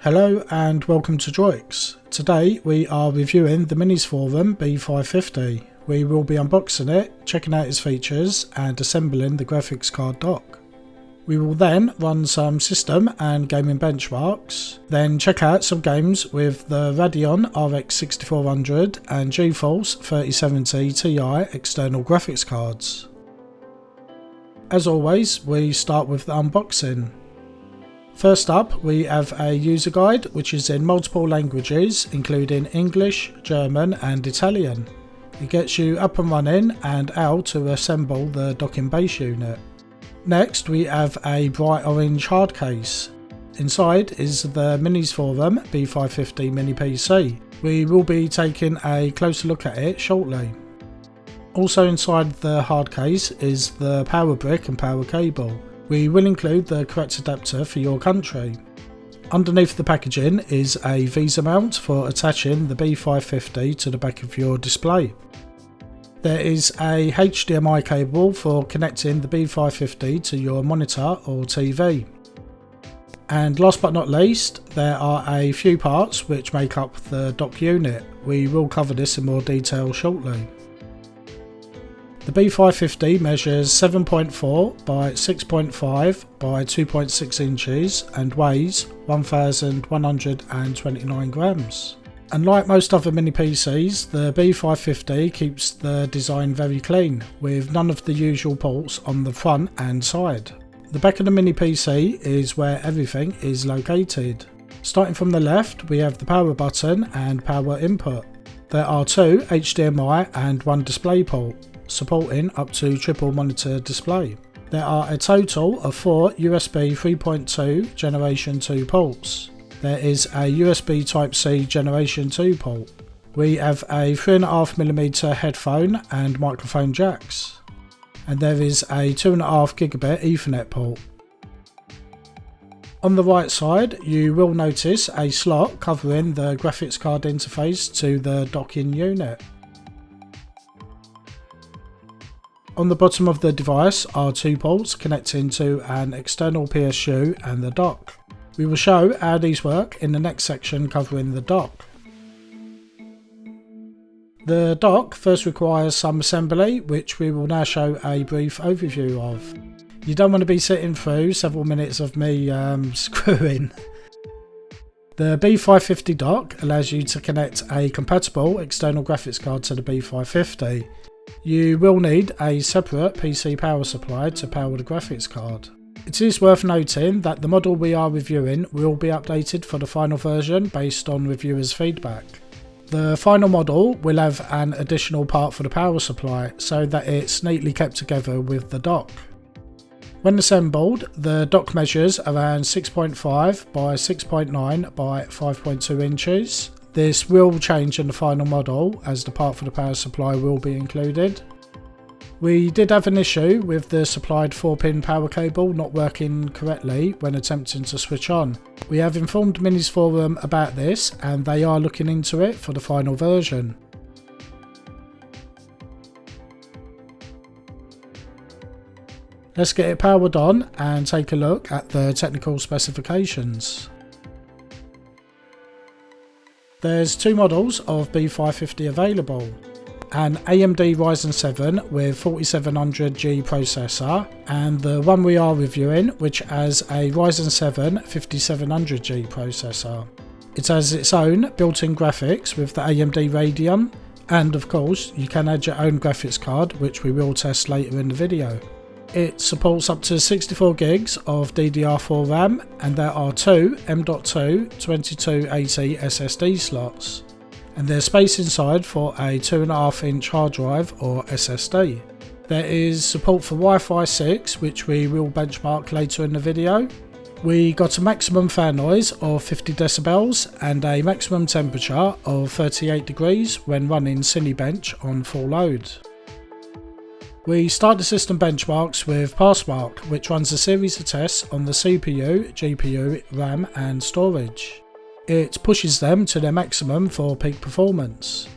Hello and welcome to DroiX. Today we are reviewing the Minisforum B550. We will be unboxing it, checking out its features and assembling the graphics card dock. We will then run some system and gaming benchmarks, then check out some games with the Radeon RX6400 and Geforce 3070 Ti external graphics cards. As always, we start with the unboxing. First up, we have a user guide which is in multiple languages including English, German and Italian. It gets you up and running and how to assemble the docking base unit. Next we have a bright orange hard case. Inside is the Minisforum B550 mini PC. We will be taking a closer look at it shortly. Also inside the hard case is the power brick and power cable. We will include the correct adapter for your country. Underneath the packaging is a Visa mount for attaching the B550 to the back of your display. There is a HDMI cable for connecting the B550 to your monitor or TV. And last but not least, there are a few parts which make up the dock unit. We will cover this in more detail shortly. The B550 measures 7.4 by 6.5 by 2.6 inches and weighs 1,129 grams. Unlike most other mini PCs, the B550 keeps the design very clean, with none of the usual ports on the front and side. The back of the mini PC is where everything is located. Starting from the left, we have the power button and power input. There are two HDMI and one display port, supporting up to triple monitor display. There are a total of 4 USB 3.2 Generation 2 ports. There is a USB Type-C Generation 2 port. We have a 3.5mm headphone and microphone jacks. And there is a 2.5 gigabit Ethernet port. On the right side, you will notice a slot covering the graphics card interface to the docking unit. On the bottom of the device are two ports connecting to an external PSU and the dock. We will show how these work in the next section covering the dock. The dock first requires some assembly, which we will now show a brief overview of. You don't want to be sitting through several minutes of me screwing. The B550 dock allows you to connect a compatible external graphics card to the B550. You will need a separate PC power supply to power the graphics card. It is worth noting that the model we are reviewing will be updated for the final version based on reviewers' feedback. The final model will have an additional part for the power supply so that it's neatly kept together with the dock. When assembled, the dock measures around 6.5 by 6.9 by 5.2 inches. This will change in the final model as the part for the power supply will be included. We did have an issue with the supplied 4-pin power cable not working correctly when attempting to switch on. We have informed Minisforum about this and they are looking into it for the final version. Let's get it powered on and take a look at the technical specifications. There's two models of B550 available. An AMD Ryzen 7 with 4700G processor and the one we are reviewing which has a Ryzen 7 5700G processor. It has its own built-in graphics with the AMD Radeon, and of course you can add your own graphics card which we will test later in the video. It supports up to 64 gigs of DDR4 RAM and there are two M.2 2280 SSD slots. And there's space inside for a 2.5-inch hard drive or SSD. There is support for Wi-Fi 6 which we will benchmark later in the video. We got a maximum fan noise of 50 decibels and a maximum temperature of 38 degrees when running Cinebench on full load. We start the system benchmarks with PassMark, which runs a series of tests on the CPU, GPU, RAM and storage. It pushes them to their maximum for peak performance.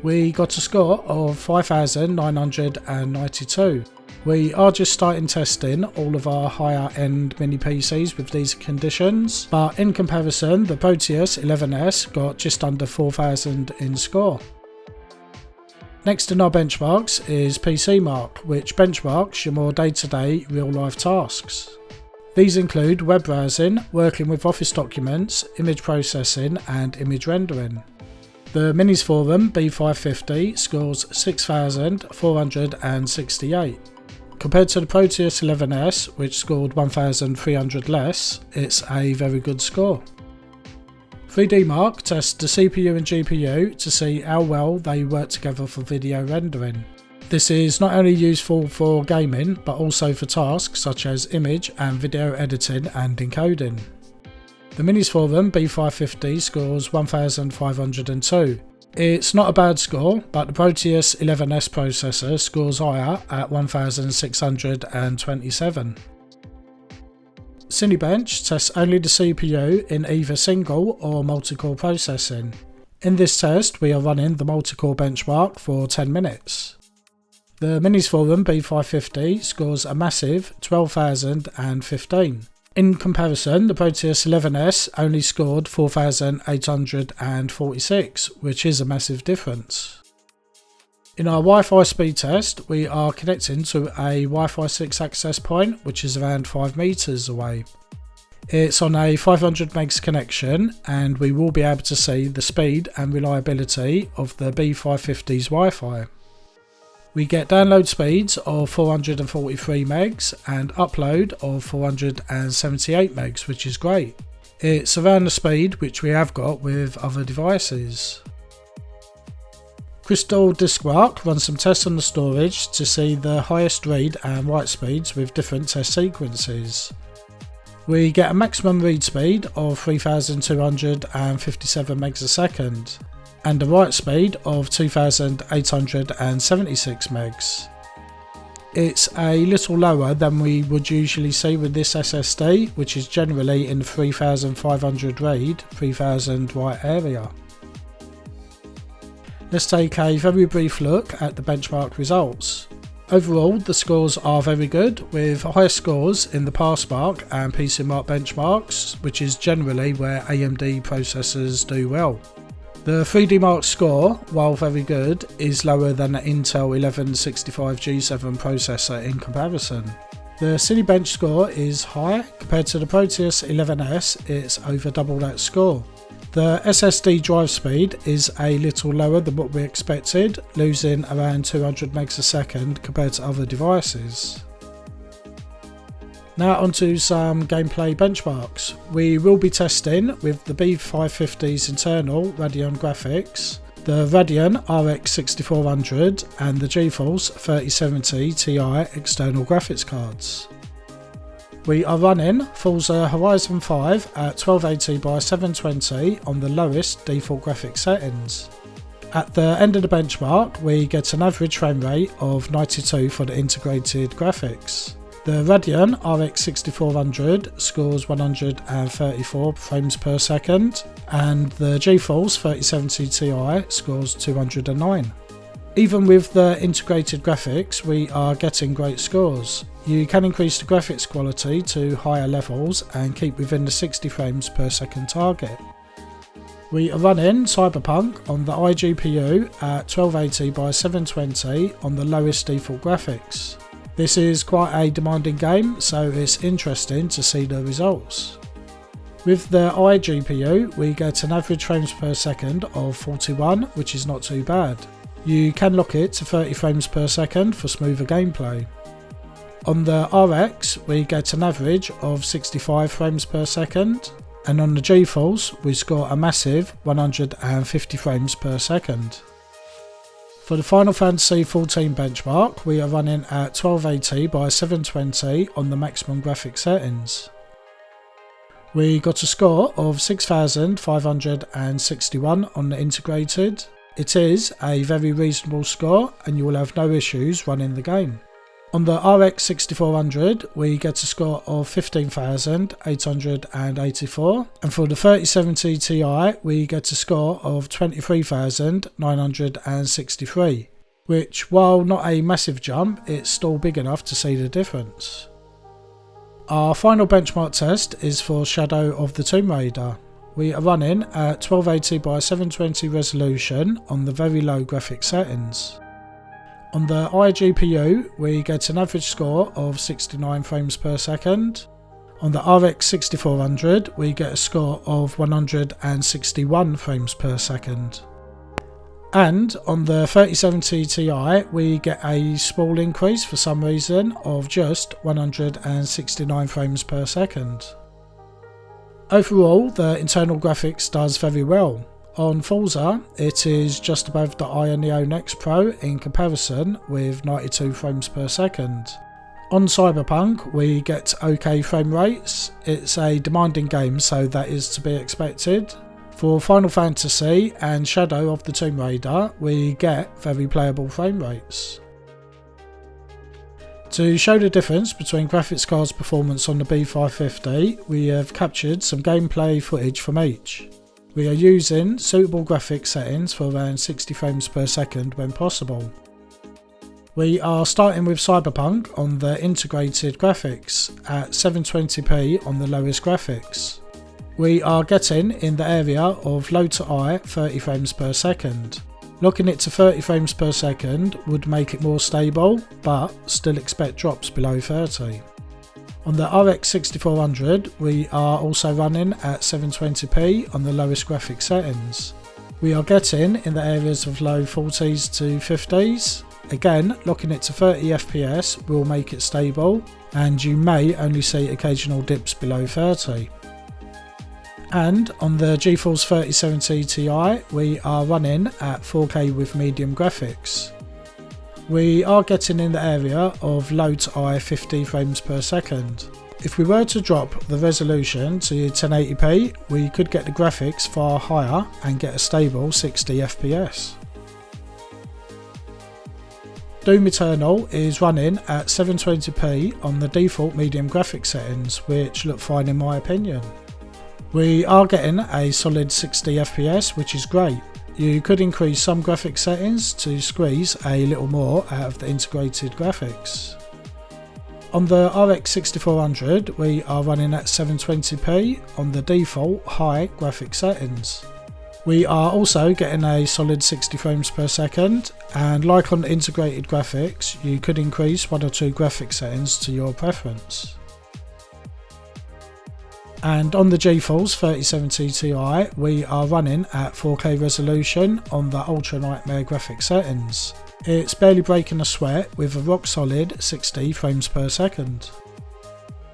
We got a score of 5,992. We are just starting testing all of our higher end mini PCs with these conditions, but in comparison the Proteus 11S got just under 4000 in score. Next in our benchmarks is PCMark, which benchmarks your more day-to-day real-life tasks. These include web browsing, working with Office documents, image processing and image rendering. The Minisforum B550 scores 6468. Compared to the Proteus 11S, which scored 1300 less, it's a very good score. 3DMark tests the CPU and GPU to see how well they work together for video rendering. This is not only useful for gaming, but also for tasks such as image and video editing and encoding. The Minisforum B550 scores 1502. It's not a bad score, but the Proteus 11S processor scores higher at 1627. Cinebench tests only the CPU in either single or multi-core processing. In this test, we are running the multi-core benchmark for 10 minutes. The Minisforum B550 scores a massive 12,015. In comparison, the Proteus 11S only scored 4,846, which is a massive difference. In our Wi-Fi speed test, we are connecting to a Wi-Fi 6 access point, which is around 5 meters away. It's on a 500 megs connection, and we will be able to see the speed and reliability of the B550's Wi-Fi. We get download speeds of 443 megs and upload of 478 megs, which is great. It's around the speed which we have got with other devices. CrystalDiskMark runs some tests on the storage to see the highest read and write speeds with different test sequences. We get a maximum read speed of 3257 megs a second, and a write speed of 2876 megs. It's a little lower than we would usually see with this SSD, which is generally in the 3500 read, 3000 write area. Let's take a very brief look at the benchmark results. Overall, the scores are very good, with higher scores in the PassMark and PCMark benchmarks, which is generally where AMD processors do well. The 3DMark score, while very good, is lower than the Intel 1165 G7 processor in comparison. The Cinebench score is high. Compared to the Proteus 11S, it's over double that score. The SSD drive speed is a little lower than what we expected, losing around 200 megs a second compared to other devices. Now onto some gameplay benchmarks. We will be testing with the B550's internal Radeon graphics, the Radeon RX6400 and the Geforce 3070 Ti external graphics cards. We are running Forza Horizon 5 at 1280x720 on the lowest default graphics settings. At the end of the benchmark, we get an average frame rate of 92 for the integrated graphics. The Radeon RX6400 scores 134 frames per second, and the Geforce 3070 Ti scores 209. Even with the integrated graphics, we are getting great scores. You can increase the graphics quality to higher levels and keep within the 60 frames per second target. We are running Cyberpunk on the iGPU at 1280x720 on the lowest default graphics. This is quite a demanding game, so it's interesting to see the results. With the iGPU, we get an average frames per second of 41, which is not too bad. You can lock it to 30 frames per second for smoother gameplay. On the RX, we get an average of 65 frames per second, and on the Geforce, we score a massive 150 frames per second. For the Final Fantasy XIV benchmark, we are running at 1280x720 on the maximum graphics settings. We got a score of 6561 on the integrated. It is a very reasonable score and you will have no issues running the game. On the RX6400 we get a score of 15,884, and for the 3070 Ti we get a score of 23,963. which, while not a massive jump, it's still big enough to see the difference. Our final benchmark test is for Shadow of the Tomb Raider. We are running at 1280 by 720 resolution on the very low graphics settings. On the iGPU, we get an average score of 69 frames per second. On the RX6400, we get a score of 161 frames per second. And on the 3070 Ti, we get a small increase for some reason of just 169 frames per second. Overall, the internal graphics does very well. On Forza, it is just above the Neo Next Pro in comparison with 92 frames per second. On Cyberpunk, we get OK frame rates. It's a demanding game, so that is to be expected. For Final Fantasy and Shadow of the Tomb Raider, we get very playable frame rates. To show the difference between graphics card's performance on the B550, we have captured some gameplay footage from each. We are using suitable graphics settings for around 60 frames per second when possible. We are starting with Cyberpunk on the integrated graphics at 720p on the lowest graphics. We are getting in the area of low to high 30 frames per second. Locking it to 30 frames per second would make it more stable, but still expect drops below 30. On the RX6400, we are also running at 720p on the lowest graphic settings. We are getting in the areas of low 40s to 50s. Again, locking it to 30 FPS will make it stable, and you may only see occasional dips below 30. And on the Geforce 3070 Ti, we are running at 4K with medium graphics. We are getting in the area of low to high 50 frames per second. If we were to drop the resolution to 1080p, we could get the graphics far higher and get a stable 60 FPS. Doom Eternal is running at 720p on the default medium graphics settings, which look fine in my opinion. We are getting a solid 60 FPS, which is great. You could increase some graphics settings to squeeze a little more out of the integrated graphics. On the RX6400, we are running at 720p on the default high graphics settings. We are also getting a solid 60 frames per second, and like on the integrated graphics, you could increase one or two graphics settings to your preference. And on the Geforce 3070 Ti, we are running at 4K resolution on the Ultra Nightmare graphic settings. It's barely breaking a sweat with a rock solid 60 frames per second.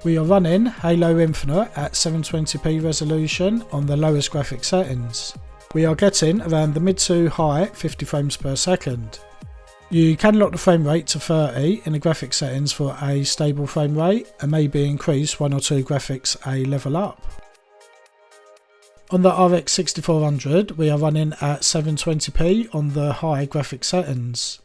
We are running Halo Infinite at 720p resolution on the lowest graphic settings. We are getting around the mid to high 50 frames per second. You can lock the frame rate to 30 in the graphics settings for a stable frame rate, and maybe increase one or two graphics a level up. On the RX6400, we are running at 720p on the high graphics settings.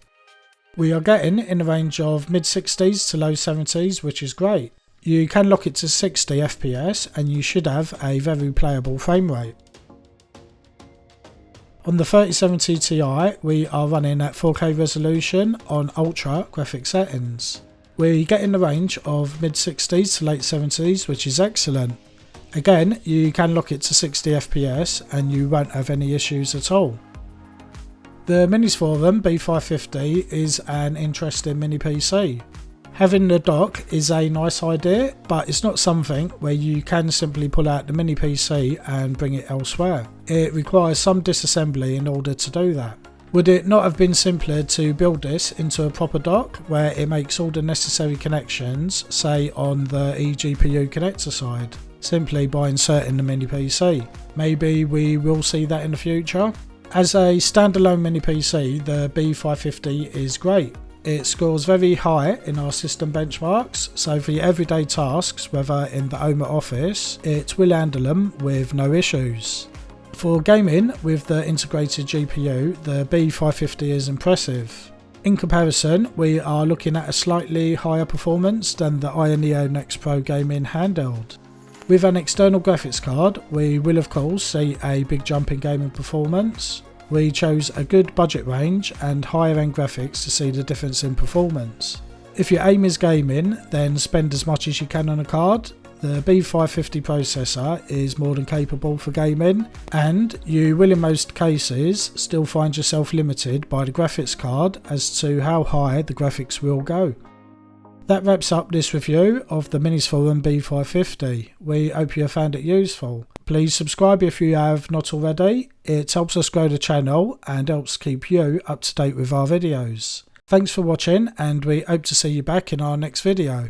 We are getting in the range of mid 60s to low 70s, which is great. You can lock it to 60 FPS and you should have a very playable frame rate. On the 3070 Ti, we are running at 4K resolution on Ultra graphic settings. We get in the range of mid 60s to late 70s, which is excellent. Again, you can lock it to 60 FPS and you won't have any issues at all. The Minisforum B550 is an interesting mini PC. Having the dock is a nice idea, but it's not something where you can simply pull out the mini PC and bring it elsewhere. It requires some disassembly in order to do that. Would it not have been simpler to build this into a proper dock where it makes all the necessary connections, say on the eGPU connector side, simply by inserting the mini PC? Maybe we will see that in the future. As a standalone mini PC, the B550 is great. It scores very high in our system benchmarks, so for your everyday tasks, whether in the home or office, it will handle them with no issues. For gaming with the integrated GPU, the B550 is impressive. In comparison, we are looking at a slightly higher performance than the Neo Next Pro gaming handheld. With an external graphics card, we will of course see a big jump in gaming performance. We chose a good budget range and higher end graphics to see the difference in performance. If your aim is gaming, then spend as much as you can on a card. The B550 processor is more than capable for gaming, and you will in most cases still find yourself limited by the graphics card as to how high the graphics will go. That wraps up this review of the Minisforum B550. We hope you have found it useful. Please subscribe if you have not already. It helps us grow the channel and helps keep you up to date with our videos. Thanks for watching, and we hope to see you back in our next video.